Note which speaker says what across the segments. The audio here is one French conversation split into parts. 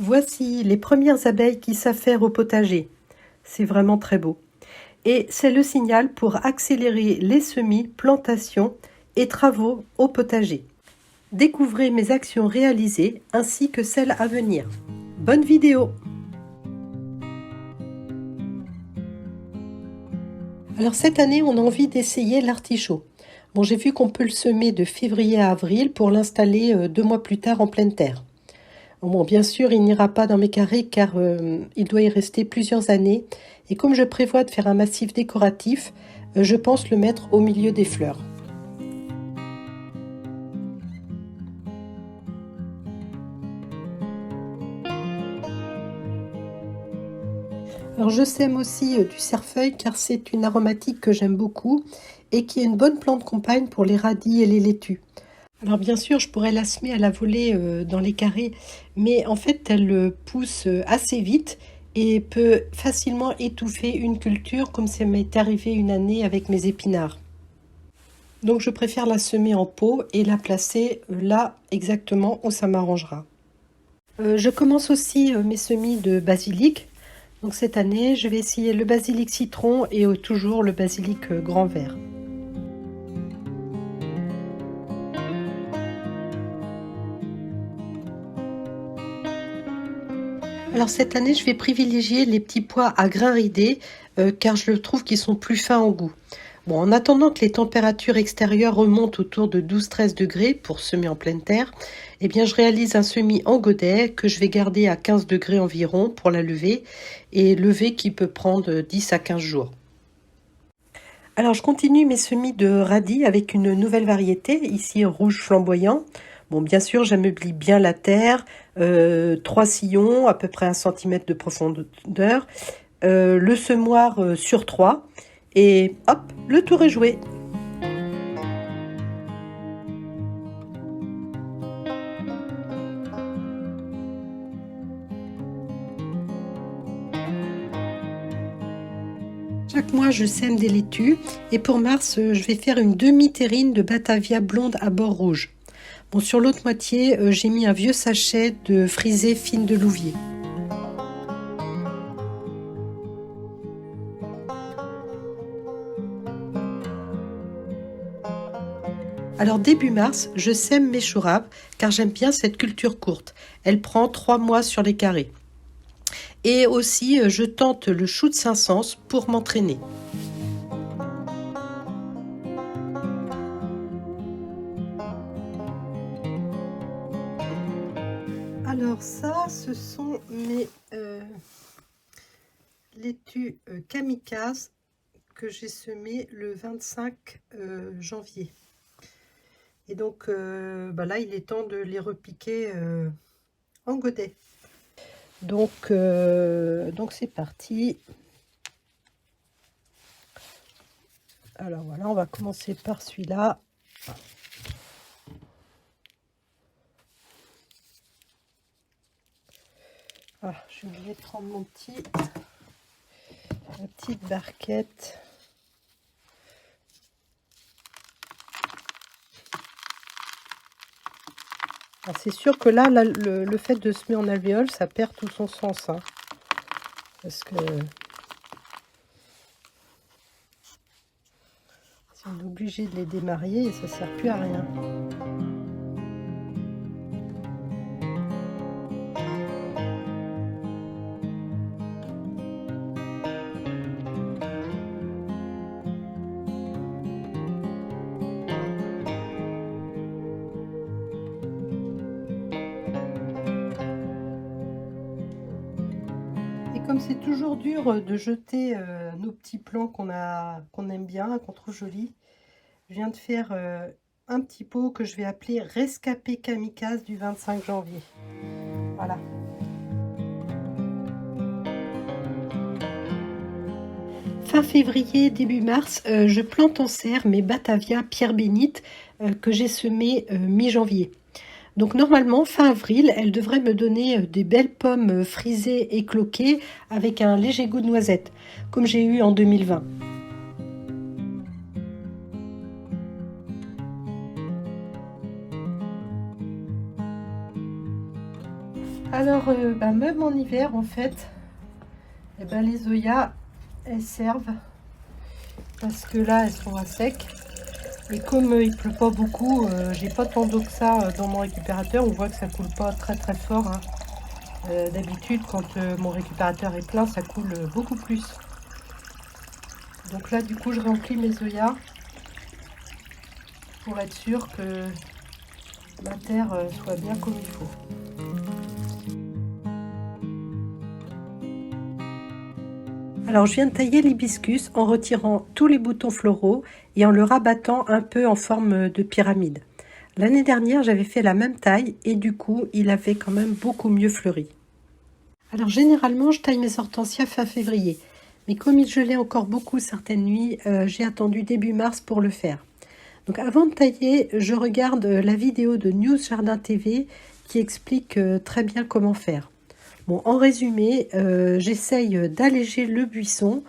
Speaker 1: Voici les premières abeilles qui s'affairent au potager. C'est vraiment très beau. Et c'est le signal pour accélérer les semis, plantations et travaux au potager. Découvrez mes actions réalisées ainsi que celles à venir. Bonne vidéo! Alors cette année, on a envie d'essayer l'artichaut. Bon, j'ai vu qu'on peut le semer de février à avril pour l'installer 2 mois plus tard en pleine terre. Bon, bien sûr, il n'ira pas dans mes carrés car il doit y rester plusieurs années. Et comme je prévois de faire un massif décoratif, je pense le mettre au milieu des fleurs. Alors je sème aussi du cerfeuil car c'est une aromatique que j'aime beaucoup et qui est une bonne plante compagne pour les radis et les laitues. Alors bien sûr, je pourrais la semer à la volée dans les carrés, mais en fait, elle pousse assez vite et peut facilement étouffer une culture, comme ça m'est arrivé une année avec mes épinards. Donc je préfère la semer en pot et la placer là exactement où ça m'arrangera. Je commence aussi mes semis de basilic. Donc cette année, je vais essayer le basilic citron et toujours le basilic grand vert. Alors cette année, je vais privilégier les petits pois à grains ridés car je trouve qu'ils sont plus fins en goût. Bon, en attendant que les températures extérieures remontent autour de 12-13 degrés pour semer en pleine terre, eh bien je réalise un semis en godet que je vais garder à 15 degrés environ pour la levée et lever qui peut prendre 10 à 15 jours. Alors je continue mes semis de radis avec une nouvelle variété, ici rouge flamboyant. Bon, bien sûr, j'ameublie bien la terre, 3 sillons, à peu près 1 cm de profondeur, le semoir sur 3, et hop, le tour est joué. Chaque mois, je sème des laitues, et pour mars, je vais faire une demi-terrine de Batavia blonde à bord rouge. Bon, sur l'autre moitié, j'ai mis un vieux sachet de frisée fine de Louviers. Alors début mars, je sème mes choux râpes car j'aime bien cette culture courte. Elle prend 3 mois sur les carrés. Et aussi, je tente le chou de Saint-Saëns pour m'entraîner. Alors ça, ce sont mes laitues kamikazes que j'ai semées le 25 janvier. Et donc là, il est temps de les repiquer en godet. Donc c'est parti. Alors voilà, on va commencer par celui-là. Ah, j'ai oublié de prendre ma petite barquette. C'est sûr que là, le fait de semer en alvéole, ça perd tout son sens. Hein, parce que si on est obligé de les démarier, ça ne sert plus à rien. Comme c'est toujours dur de jeter nos petits plants qu'on aime bien, qu'on trouve jolis, je viens de faire un petit pot que je vais appeler Rescapé Kamikaze du 25 janvier. Voilà. Fin février, début mars, je plante en serre mes Batavia Pierre Bénite que j'ai semées mi-janvier. Donc normalement, fin avril, elle devrait me donner des belles pommes frisées et cloquées avec un léger goût de noisette, comme j'ai eu en 2020. Alors, même en hiver, en fait, les zoyas, elles servent parce que là, elles sont à sec. Et comme il pleut pas beaucoup, j'ai pas tant d'eau que ça dans mon récupérateur. On voit que ça coule pas très très fort, hein. D'habitude, quand mon récupérateur est plein, ça coule beaucoup plus. Donc là, du coup, je remplis mes zoyas pour être sûr que ma terre soit bien comme il faut. Alors je viens de tailler l'hibiscus en retirant tous les boutons floraux et en le rabattant un peu en forme de pyramide. L'année dernière j'avais fait la même taille et du coup il avait quand même beaucoup mieux fleuri. Alors généralement je taille mes hortensias fin février, mais comme il gelait encore beaucoup certaines nuits, j'ai attendu début mars pour le faire. Donc avant de tailler, je regarde la vidéo de News Jardin TV qui explique très bien comment faire. Bon, en résumé, j'essaye d'alléger le buisson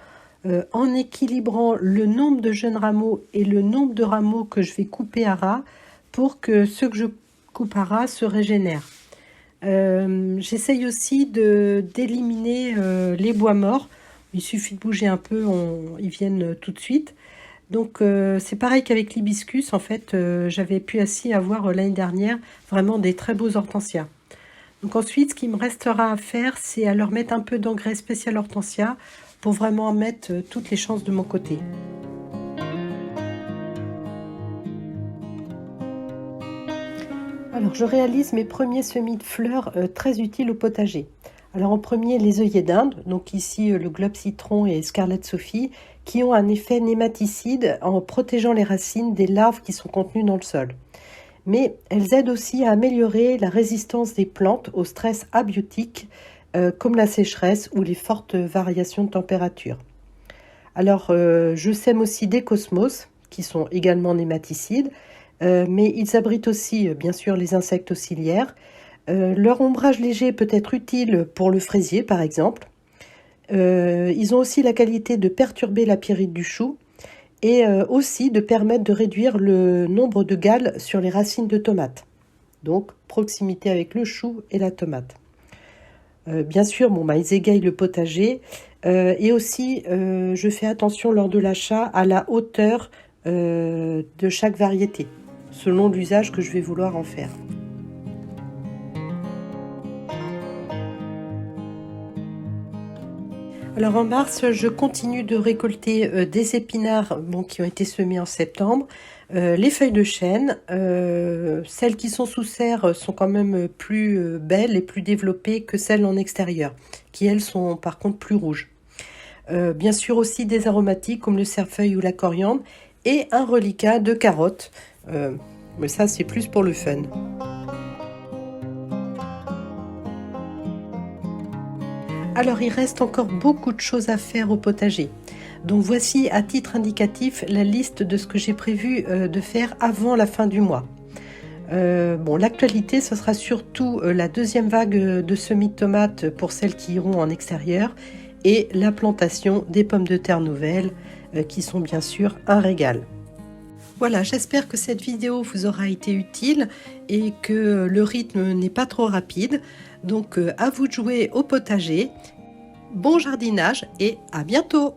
Speaker 1: en équilibrant le nombre de jeunes rameaux et le nombre de rameaux que je vais couper à ras pour que ceux que je coupe à ras se régénèrent. J'essaye aussi d'éliminer les bois morts. Il suffit de bouger un peu, ils viennent tout de suite. Donc c'est pareil qu'avec l'hibiscus, en fait, j'avais pu ainsi avoir l'année dernière vraiment des très beaux hortensias. Donc ensuite, ce qui me restera à faire, c'est à leur mettre un peu d'engrais spécial hortensia pour vraiment mettre toutes les chances de mon côté. Alors je réalise mes premiers semis de fleurs très utiles au potager. Alors en premier, les œillets d'Inde, donc ici le globe citron et Scarlet Sophie, qui ont un effet nématicide en protégeant les racines des larves qui sont contenues dans le sol. Mais elles aident aussi à améliorer la résistance des plantes au stress abiotique, comme la sécheresse ou les fortes variations de température. Alors, je sème aussi des cosmos, qui sont également nématicides, mais ils abritent aussi, bien sûr, les insectes auxiliaires. Leur ombrage léger peut être utile pour le fraisier, par exemple. Ils ont aussi la qualité de perturber la pyrite du chou, et aussi de permettre de réduire le nombre de galles sur les racines de tomates. Donc, proximité avec le chou et la tomate. Bien sûr, ils égayent le potager. Et aussi, je fais attention lors de l'achat à la hauteur de chaque variété, selon l'usage que je vais vouloir en faire. Alors en mars, je continue de récolter des épinards qui ont été semés en septembre, les feuilles de chêne. Celles qui sont sous serre sont quand même plus belles et plus développées que celles en extérieur, qui elles sont par contre plus rouges. Bien sûr aussi des aromatiques comme le cerfeuil ou la coriandre et un reliquat de carottes. Mais ça c'est plus pour le fun. Alors il reste encore beaucoup de choses à faire au potager. Donc voici à titre indicatif la liste de ce que j'ai prévu de faire avant la fin du mois. L'actualité ce sera surtout la deuxième vague de semis de tomates pour celles qui iront en extérieur et la plantation des pommes de terre nouvelles qui sont bien sûr un régal. Voilà, j'espère que cette vidéo vous aura été utile et que le rythme n'est pas trop rapide. Donc à vous de jouer au potager. Bon jardinage et à bientôt!